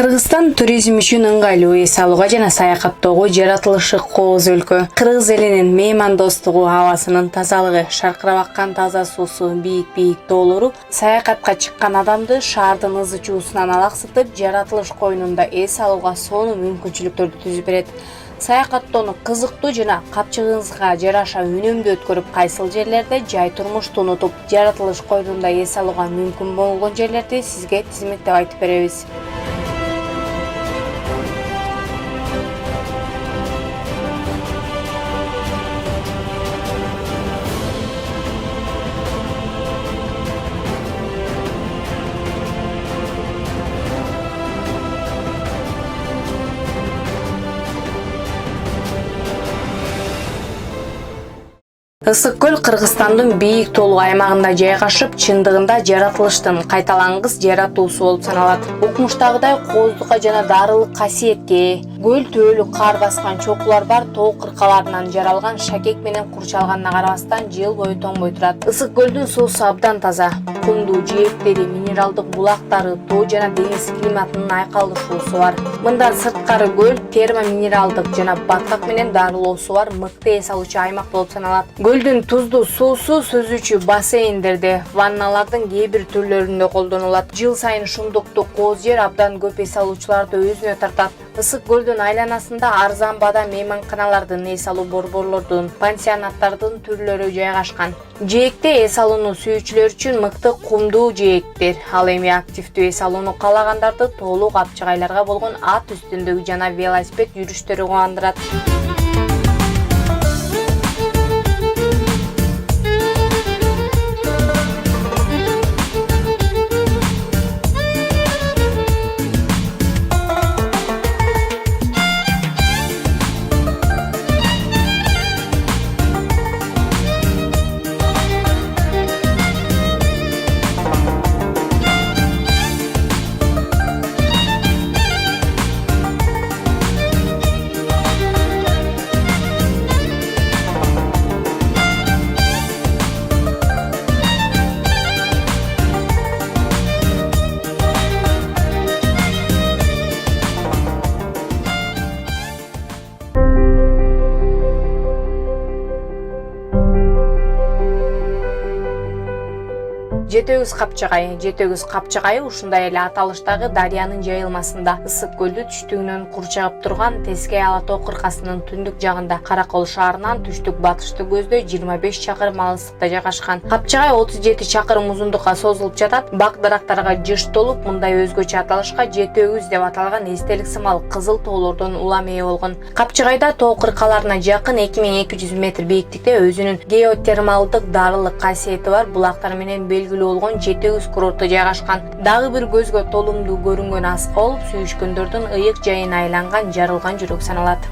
Кыргызстан туризм үчүн ыңгайлуу эс алууга жана саякаттоого жаратылышы кооз өлкө. Кыргыз элинин меймандостугу, абасынын тазалыгы, шаркырап аккан таза суусу, бийик тоолору саякатка чыккан адамды шаардын ызы-чуусунан алаксытып, жаратылыш коюнунда эс алууга сонун мүмкүнчүлүктөрдү түзүп берет. Саякаттоону кызыктуу жана капчыгыңызга жараша үнөмдүү өткөрүп, кайсыл жерлерде жай турмушту унутуп, жаратылыш коюнунда эс алууга мүмкүн болгон жерлерди сизге тизмектеп айтып беребиз. Ысык көл Кыргызстандын бийик тоолуу аймагында жайгашып, чындыгында жаратылыштын кайталангыс жаратуусу болуп саналат. Укмуштагыдай кооздукка жана дарылык касиетке ээ. Көл төөлү кар баскан чокулар бар тоо кыркаларынан жаралган шакек менен курчалганына карабастан жыл бою тоңбой турат. Ысык көлдүн суусу абдан таза. Кумдуу жээктери, минералдык булактары, тоо жана деңиз климатынын айкалышуусу бар. Мындан сырткары көл термоминералдык жана баткак менен дарылоосу бар мыкты эс алуучу аймак болуп саналат. Көлдүн туздуу суусу сүзүүчү бассейндерде, ванналардын кээ бир түрлөрүндө колдонулат. Жыл сайын шумдуктуу кооз жер абдан көп эс алуучуларды өзүнө тартат. Ысык көлдүн айланасында арзан баада мейманканалардын, эс алуу борборлордун, пансионаттардын түрлөрү жайгашкан. Жээкте эс алууну сүйүүчүлөр үчүн мыкты кумдуу жээктер. Ал эми активдүү эс алууну каалагандарды тоолуу капчыгайларга болгон ат үстүндөгү жана велосипед жүрүштөрү кубандырат. Жетөгүз капчыгайы ушундай эле аталыштагы дарыянын жайылмасында, ысык көлдү түштүгүнөн курчагып турган Тескей Ала тоо кыркасынын түндүк жагында, Каракол шаарынан түштүк-батышты көздөй 25 чакырым алыстыкта жайгашкан. Капчыгай 37 чакырым узундукка созулуп жатат. Бак дарактарга жыш толуп, мындай өзгөчө аталышка жетөгүз деп аталган эстелик сымал кызыл тоолордон улам ээ болгон. Капчыгайда тоо кыркаларына жакын 2200 метр бийиктикте өзүнүн геотермалдык дарылык касиети бар булактар менен белгилүү болгон жетөгүз курорту жайгашкан. Дагы бир көзгө толумдуу көрүнгөн аска болуп, сүйүшкөндөрдүн ыйык жайына айланган жарылган жүрөк саналат.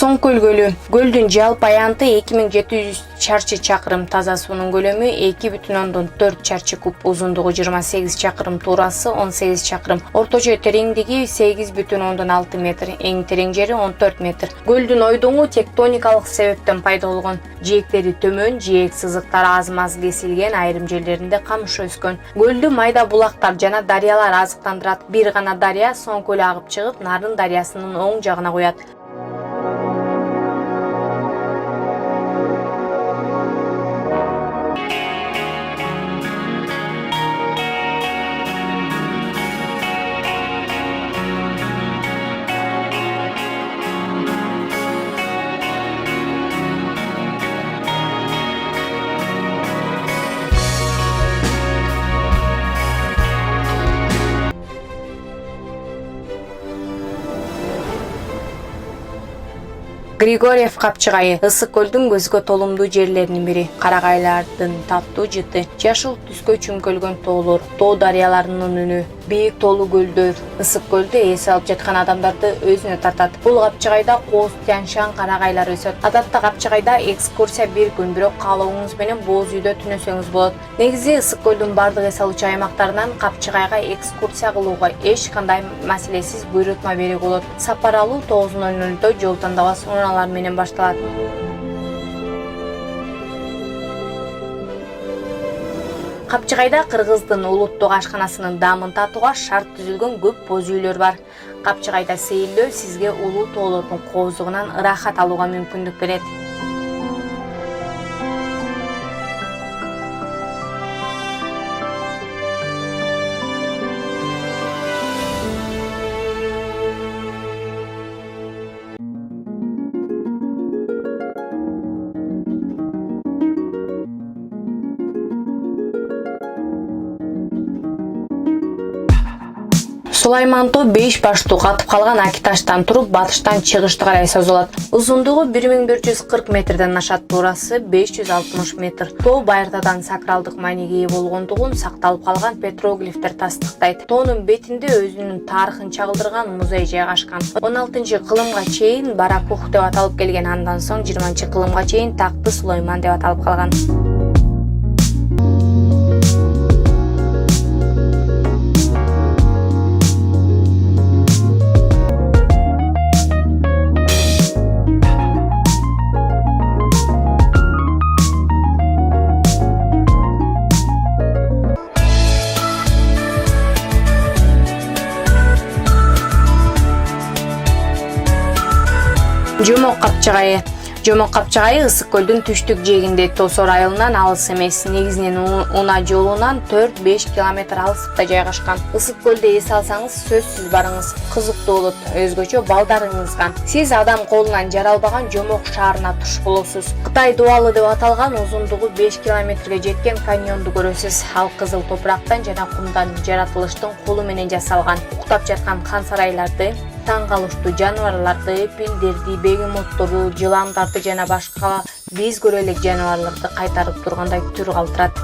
Соңкөл көлү. Көлдүн жалпы аянты 2700 чарчы чакырым, таза суунун көлөмү 2,4 чарчы куб, узундугу 28 чакырым, туурасы 18 чакырым, орточо тереңдиги 8,6 метр, эң терең жери 14 метр. Көлдүн ойдоңу тектоникалык себептен пайда болгон. Жээктери төмөн, жээк сызыктары аз-маз кесилген, айрым жерлеринде камыш өскөн. Көлдү майда булактар жана дарыялар азыктандырат. Бир гана дарыя Соңкөл агып чыгып, Нарын дарыясынын оң жагына куят. Григорьев капчыгайы ысык көлдүн көзгө толумдуу жерлеринин бири. Карагайлардын таптуу жыты, жашыл түскө чүмкөлгөн тоолор, тоо дарыяларынын үнү, бийик тоолуу көлдөр ысык көлдү эс алып жаткан адамдарды өзүнө тартат. Бул капчыгайда кооз, тянь-шань карагайлар өсөт. Адатта капчыгайда экскурсия бир күн, бирок каалооңуз менен боз үйдө түнөсөңүз болот. Негизи ысык көлдүн бардык эс алуучу аймактарынан капчыгайга экскурсия кылууга эч кандай маселесиз буйрутма берүүгө болот. Сапар алуу 9:00 жол тандабас унаалар менен башталат. Капчыгайда Кыргыздын улуттук ашканасынын даамын татууга шарт түзүлгөн көп боз үйлөр бар. Капчыгайда сейилдөө сизге улуу тоолордун кооздугунан ырахат алууга мүмкүндүк берет. Сулаймантоо 5 баштуу катып калган Акиташтан туруп батыштан чыгышты карай созулат. Узундугу 1440 метрден ашат, туурасы 560 метр. Тоо байыртадан сакралдык мааниге ээ болгондугун сакталып калган петроглифтер тастыктайт. Тоонун бетинде өзүнүн тарыхын чагылдырган музей жайгашкан. 16-кылымга чейин Баракух деп аталып келген, андан соң 20-кылымга чейин Такты Сулайман деп аталып калган. Жомок капчыгайы ысык көлдүн түштүк жээгинде, Тосор айылынан алыс эмес. Негизинен унаа жолунан 4-5 километр алыстыкта жайгашкан. Ысык көлдө эс алсаңыз сөзсүз барыңыз, кызыктуу болот, өзгөчө балдарыңызга. Сиз адам колунан жаралбаган Жомок шаарына туш болосуз. Кытай дубалы деп аталган узундугу 5 километрге жеткен каньонду көрөсүз. Ал кызыл топурактан жана кумдан жаратылыштын колу менен жасалган. Уктап жаткан хан сарайларды, таң калыштуу жаныбарларды, пилдерди, бегемотторду, жыландарды жана башка биз көрө элек жаныбарларды кайтарып тургандай түр калтырат.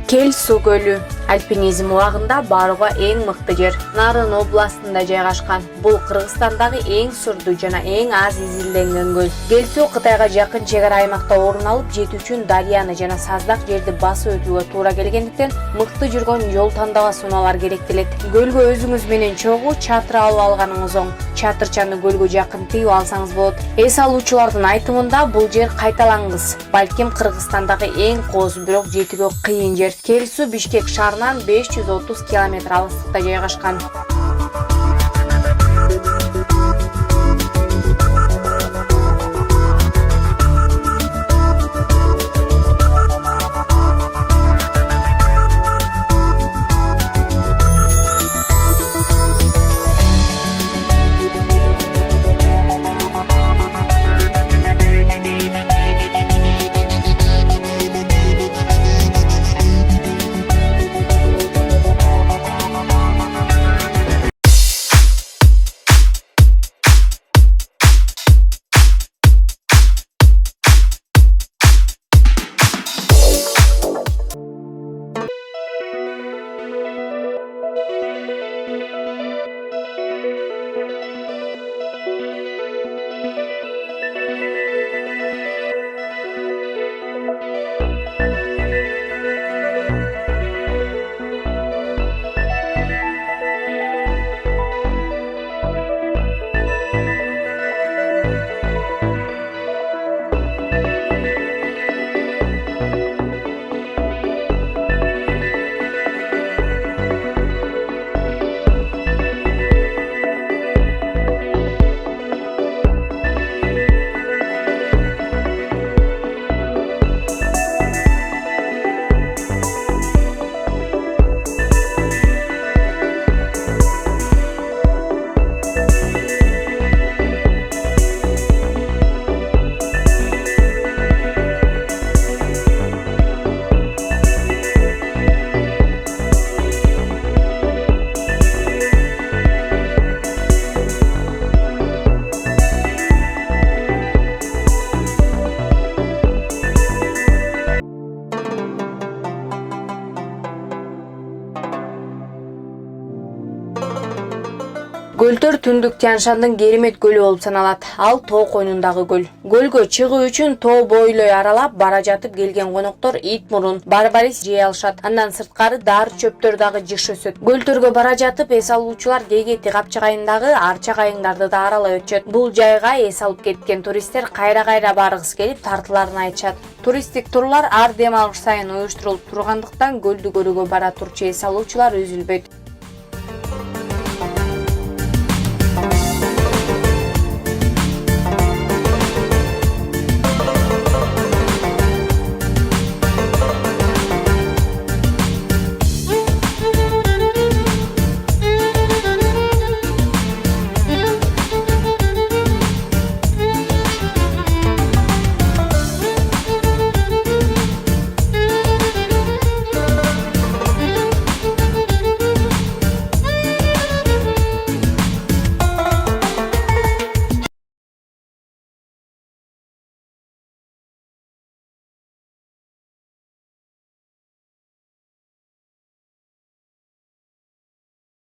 Кел-Суу көлү альпинизм убагында барууга эң мыкты жер. Нарын областында жайгашкан. Бул Кыргызстандагы эң сурдуу жана эң аз изилденген көл. Кел-Суу Кытайга жакын чегара аймакта орун алып, жетүү үчүн дарыяны жана саздак жерди басып өтүүгө туура келгендиктен мыкты жүргөн жол тандабас унаалар керектелет. Көлгө өзүңүз менен чогуу чатыр алып алганыңыз оң. Чатырчаны көлгө жакын тийип алсаңыз болот. Эс алуучулардын айтымында бул жер кайталангыс, балким Кыргызстандагы эң кооз, бирок жетүүгө кыйын жер. Кел-Суу Бишкек шаарынан 530 километр алыстыкта жайгашкан. Көлтөр Түндүк Тянь-Шандын керемет көлү болуп саналат. Ал тоо койнундагы көл. Көлгө чыгуу үчүн тоо бойлой аралап бара жатып келген коноктор ит мурун, барбарис жей алышат. Андан сырткары дары чөптөр дагы жыш өсөт. Көлтөргө бара жатып эс алуучулар Кегети капчыгайындагы арча кайыңдарды да аралай өтүшөт. Бул жайга эс алып кеткен туристтер кайра-кайра баргысы келип тартыларын айтышат. Туристтик турлар ар дем алыш сайын уюштурулуп тургандыктан көлдү көрүүгө бара турчу эс алуучулар үзүлбөйт.